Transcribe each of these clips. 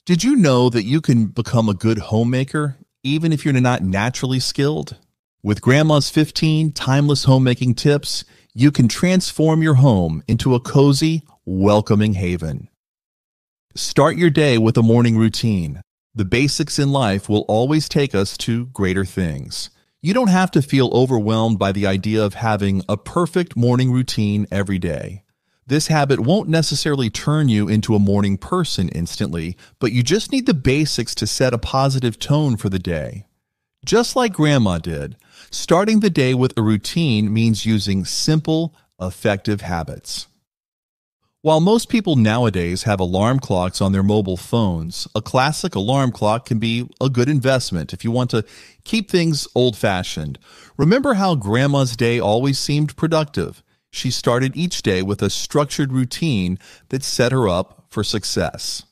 Did you know that you can become a good homemaker even if you're not naturally skilled? With Grandma's 15 timeless homemaking tips, you can transform your home into a cozy, welcoming haven. Start your day with a morning routine. The basics in life will always take us to greater things. You don't have to feel overwhelmed by the idea of having a perfect morning routine every day. This habit won't necessarily turn you into a morning person instantly, but you just need the basics to set a positive tone for the day. Just like Grandma did, starting the day with a routine means using simple, effective habits. While most people nowadays have alarm clocks on their mobile phones, a classic alarm clock can be a good investment if you want to keep things old-fashioned. Remember how Grandma's day always seemed productive? She started each day with a structured routine that set her up for success.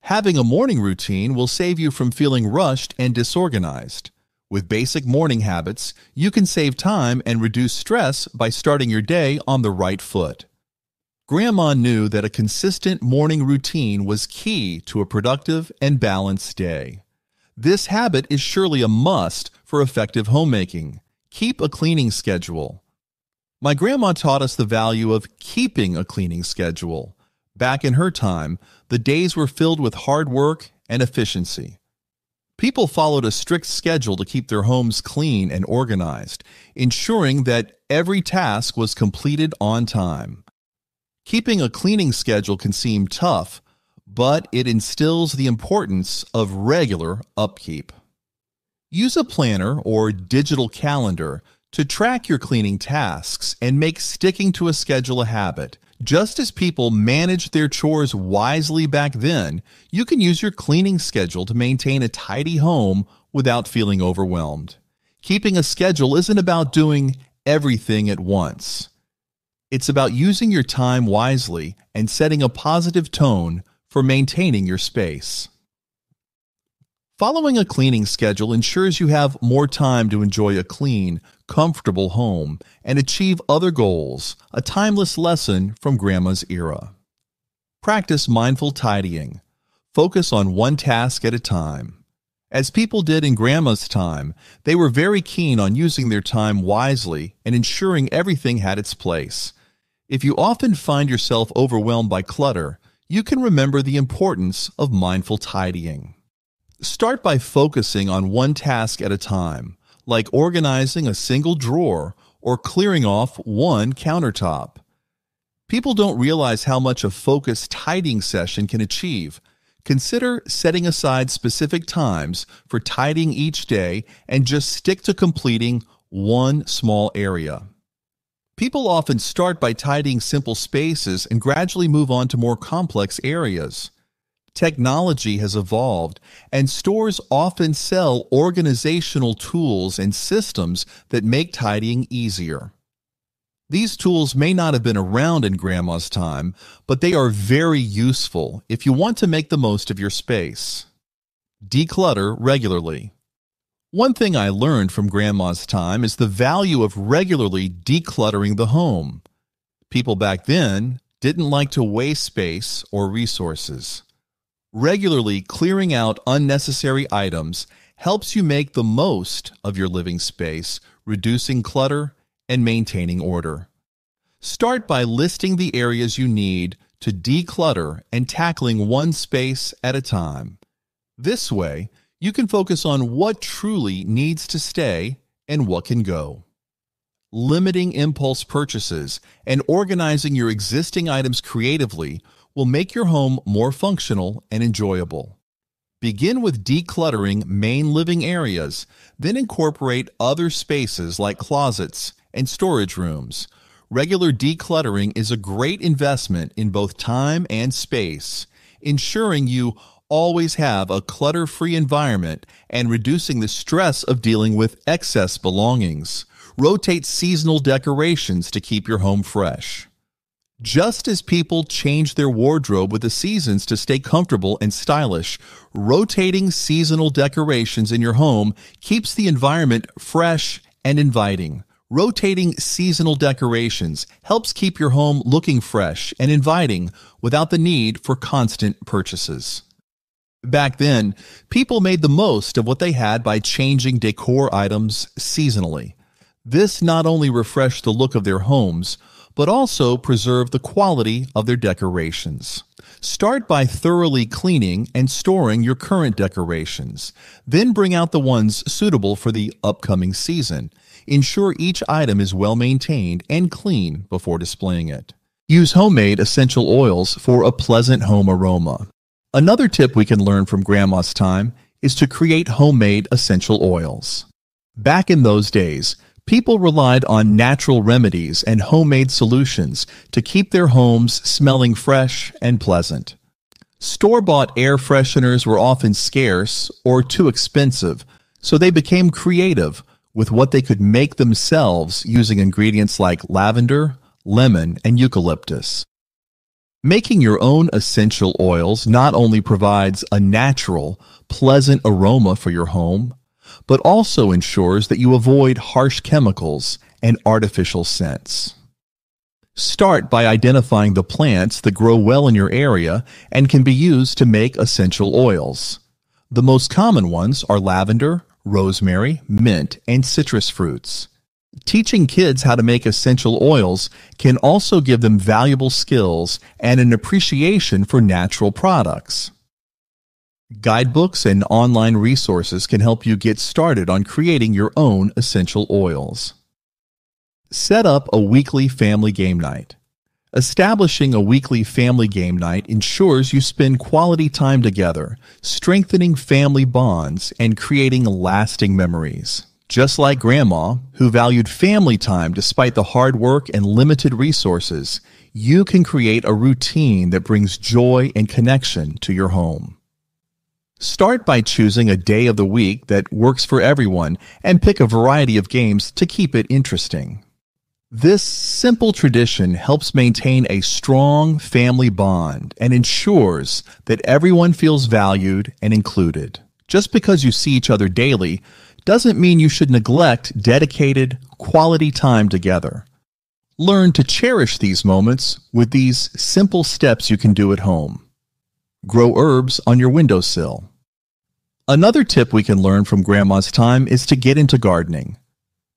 Having a morning routine will save you from feeling rushed and disorganized. With basic morning habits, you can save time and reduce stress by starting your day on the right foot. Grandma knew that a consistent morning routine was key to a productive and balanced day. This habit is surely a must for effective homemaking. Keep a cleaning schedule. My grandma taught us the value of keeping a cleaning schedule. Back in her time, the days were filled with hard work and efficiency. People followed a strict schedule to keep their homes clean and organized, ensuring that every task was completed on time. Keeping a cleaning schedule can seem tough, but it instills the importance of regular upkeep. Use a planner or digital calendar to track your cleaning tasks and make sticking to a schedule a habit. Just as people managed their chores wisely back then, you can use your cleaning schedule to maintain a tidy home without feeling overwhelmed. Keeping a schedule isn't about doing everything at once. It's about using your time wisely and setting a positive tone for maintaining your space. Following a cleaning schedule ensures you have more time to enjoy a clean, comfortable home and achieve other goals, a timeless lesson from Grandma's era. Practice mindful tidying. Focus on one task at a time. As people did in Grandma's time, they were very keen on using their time wisely and ensuring everything had its place. If you often find yourself overwhelmed by clutter, you can remember the importance of mindful tidying. Start by focusing on one task at a time, like organizing a single drawer or clearing off one countertop. People don't realize how much a focused tidying session can achieve. Consider setting aside specific times for tidying each day and just stick to completing one small area. People often start by tidying simple spaces and gradually move on to more complex areas. Technology has evolved, and stores often sell organizational tools and systems that make tidying easier. These tools may not have been around in Grandma's time, but they are very useful if you want to make the most of your space. Declutter regularly. One thing I learned from Grandma's time is the value of regularly decluttering the home. People back then didn't like to waste space or resources. Regularly clearing out unnecessary items helps you make the most of your living space, reducing clutter and maintaining order. Start by listing the areas you need to declutter and tackling one space at a time. This way, you can focus on what truly needs to stay and what can go. Limiting impulse purchases and organizing your existing items creatively will make your home more functional and enjoyable. Begin with decluttering main living areas, then incorporate other spaces like closets and storage rooms. Regular decluttering is a great investment in both time and space, ensuring you always have a clutter-free environment and reducing the stress of dealing with excess belongings. Rotate seasonal decorations to keep your home fresh. Just as people change their wardrobe with the seasons to stay comfortable and stylish, rotating seasonal decorations in your home keeps the environment fresh and inviting. Rotating seasonal decorations helps keep your home looking fresh and inviting without the need for constant purchases. Back then, people made the most of what they had by changing decor items seasonally. This not only refreshed the look of their homes, but also preserved the quality of their decorations. Start by thoroughly cleaning and storing your current decorations. Then bring out the ones suitable for the upcoming season. Ensure each item is well maintained and clean before displaying it. Use homemade essential oils for a pleasant home aroma. Another tip we can learn from Grandma's time is to create homemade essential oils. Back in those days, people relied on natural remedies and homemade solutions to keep their homes smelling fresh and pleasant. Store-bought air fresheners were often scarce or too expensive, so they became creative with what they could make themselves using ingredients like lavender, lemon, and eucalyptus. Making your own essential oils not only provides a natural, pleasant aroma for your home, but also ensures that you avoid harsh chemicals and artificial scents. Start by identifying the plants that grow well in your area and can be used to make essential oils. The most common ones are lavender, rosemary, mint, and citrus fruits. Teaching kids how to make essential oils can also give them valuable skills and an appreciation for natural products. Guidebooks and online resources can help you get started on creating your own essential oils. Set up a weekly family game night. Establishing a weekly family game night ensures you spend quality time together, strengthening family bonds and creating lasting memories. Just like Grandma, who valued family time despite the hard work and limited resources, you can create a routine that brings joy and connection to your home. Start by choosing a day of the week that works for everyone and pick a variety of games to keep it interesting. This simple tradition helps maintain a strong family bond and ensures that everyone feels valued and included. Just because you see each other daily doesn't mean you should neglect dedicated, quality time together. Learn to cherish these moments with these simple steps you can do at home. Grow herbs on your windowsill. Another tip we can learn from Grandma's time is to get into gardening.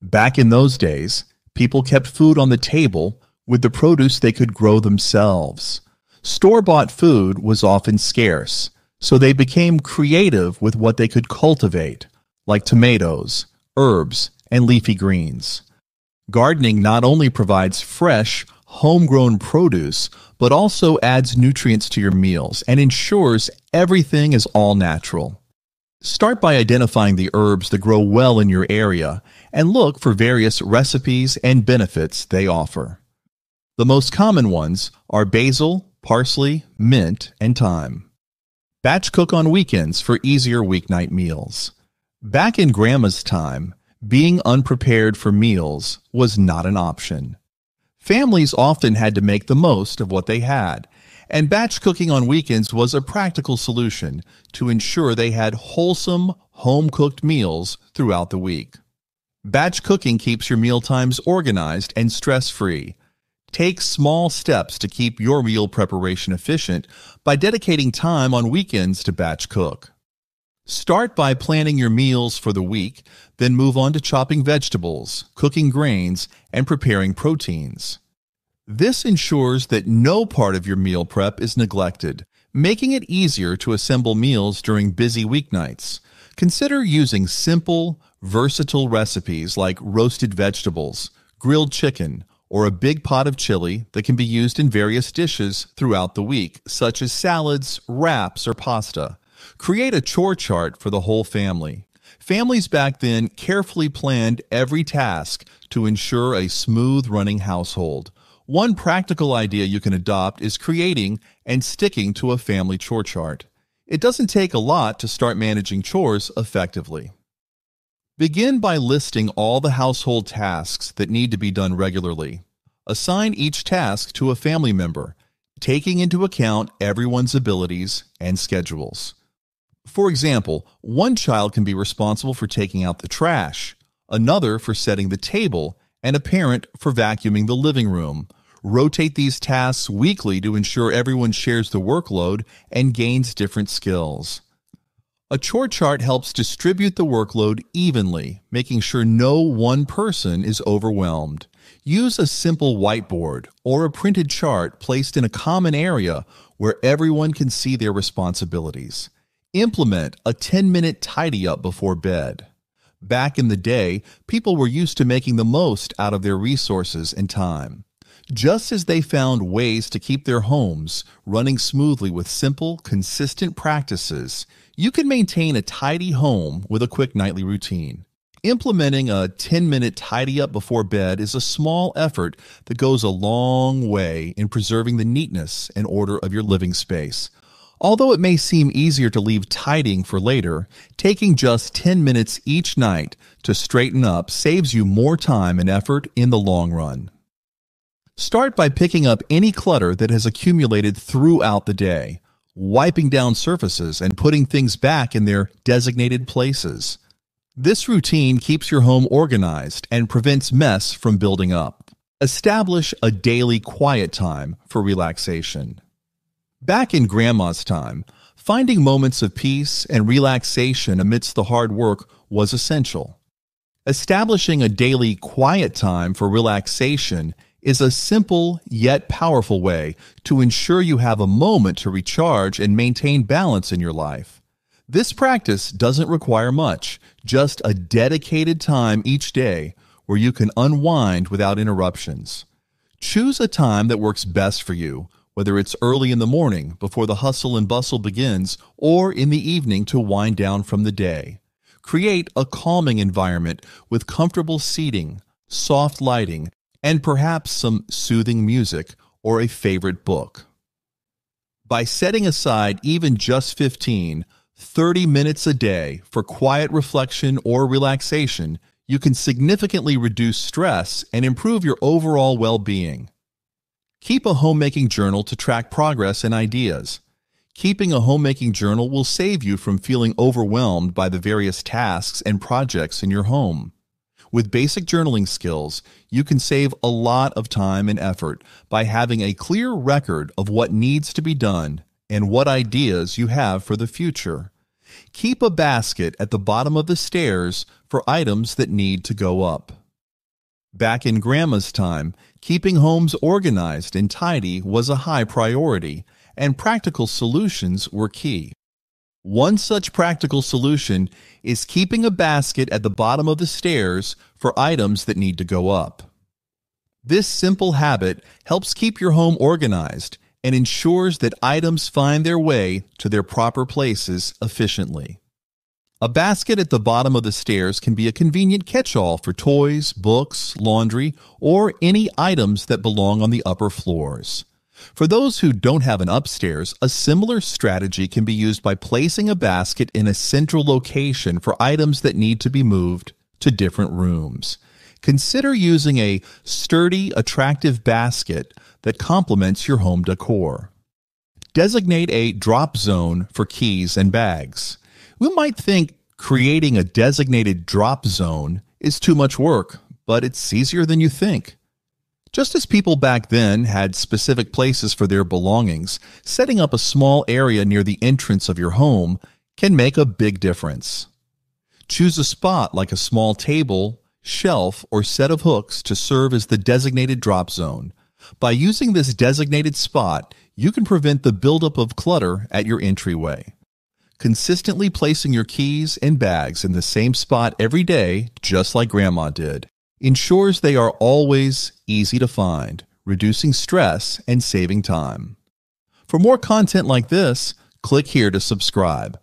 Back in those days, people kept food on the table with the produce they could grow themselves. Store-bought food was often scarce, so they became creative with what they could cultivate, like tomatoes, herbs, and leafy greens. Gardening not only provides fresh, homegrown produce, but also adds nutrients to your meals and ensures everything is all natural. Start by identifying the herbs that grow well in your area and look for various recipes and benefits they offer. The most common ones are basil, parsley, mint, and thyme. Batch cook on weekends for easier weeknight meals. Back in Grandma's time, being unprepared for meals was not an option. Families often had to make the most of what they had, and batch cooking on weekends was a practical solution to ensure they had wholesome, home-cooked meals throughout the week. Batch cooking keeps your meal times organized and stress-free. Take small steps to keep your meal preparation efficient by dedicating time on weekends to batch cook. Start by planning your meals for the week, then move on to chopping vegetables, cooking grains, and preparing proteins. This ensures that no part of your meal prep is neglected, making it easier to assemble meals during busy weeknights. Consider using simple, versatile recipes like roasted vegetables, grilled chicken, or a big pot of chili that can be used in various dishes throughout the week, such as salads, wraps, or pasta. Create a chore chart for the whole family. Families back then carefully planned every task to ensure a smooth-running household. One practical idea you can adopt is creating and sticking to a family chore chart. It doesn't take a lot to start managing chores effectively. Begin by listing all the household tasks that need to be done regularly. Assign each task to a family member, taking into account everyone's abilities and schedules. For example, one child can be responsible for taking out the trash, another for setting the table, and a parent for vacuuming the living room. Rotate these tasks weekly to ensure everyone shares the workload and gains different skills. A chore chart helps distribute the workload evenly, making sure no one person is overwhelmed. Use a simple whiteboard or a printed chart placed in a common area where everyone can see their responsibilities. Implement a 10-minute tidy up before bed. Back in the day, people were used to making the most out of their resources and time. Just as they found ways to keep their homes running smoothly with simple, consistent practices, you can maintain a tidy home with a quick nightly routine. Implementing a 10-minute tidy up before bed is a small effort that goes a long way in preserving the neatness and order of your living space. Although it may seem easier to leave tidying for later, taking just 10 minutes each night to straighten up saves you more time and effort in the long run. Start by picking up any clutter that has accumulated throughout the day, wiping down surfaces and putting things back in their designated places. This routine keeps your home organized and prevents mess from building up. Establish a daily quiet time for relaxation. Back in Grandma's time, finding moments of peace and relaxation amidst the hard work was essential. Establishing a daily quiet time for relaxation is a simple yet powerful way to ensure you have a moment to recharge and maintain balance in your life. This practice doesn't require much, just a dedicated time each day where you can unwind without interruptions. Choose a time that works best for you, whether it's early in the morning before the hustle and bustle begins or in the evening to wind down from the day. Create a calming environment with comfortable seating, soft lighting, and perhaps some soothing music or a favorite book. By setting aside even just 30 minutes a day for quiet reflection or relaxation, you can significantly reduce stress and improve your overall well-being. Keep a homemaking journal to track progress and ideas. Keeping a homemaking journal will save you from feeling overwhelmed by the various tasks and projects in your home. With basic journaling skills, you can save a lot of time and effort by having a clear record of what needs to be done and what ideas you have for the future. Keep a basket at the bottom of the stairs for items that need to go up. Back in Grandma's time, keeping homes organized and tidy was a high priority, and practical solutions were key. One such practical solution is keeping a basket at the bottom of the stairs for items that need to go up. This simple habit helps keep your home organized and ensures that items find their way to their proper places efficiently. A basket at the bottom of the stairs can be a convenient catch-all for toys, books, laundry, or any items that belong on the upper floors. For those who don't have an upstairs, a similar strategy can be used by placing a basket in a central location for items that need to be moved to different rooms. Consider using a sturdy, attractive basket that complements your home decor. Designate a drop zone for keys and bags. We might think creating a designated drop zone is too much work, but it's easier than you think. Just as people back then had specific places for their belongings, setting up a small area near the entrance of your home can make a big difference. Choose a spot like a small table, shelf, or set of hooks to serve as the designated drop zone. By using this designated spot, you can prevent the buildup of clutter at your entryway. Consistently placing your keys and bags in the same spot every day, just like Grandma did, ensures they are always easy to find, reducing stress and saving time. For more content like this, click here to subscribe.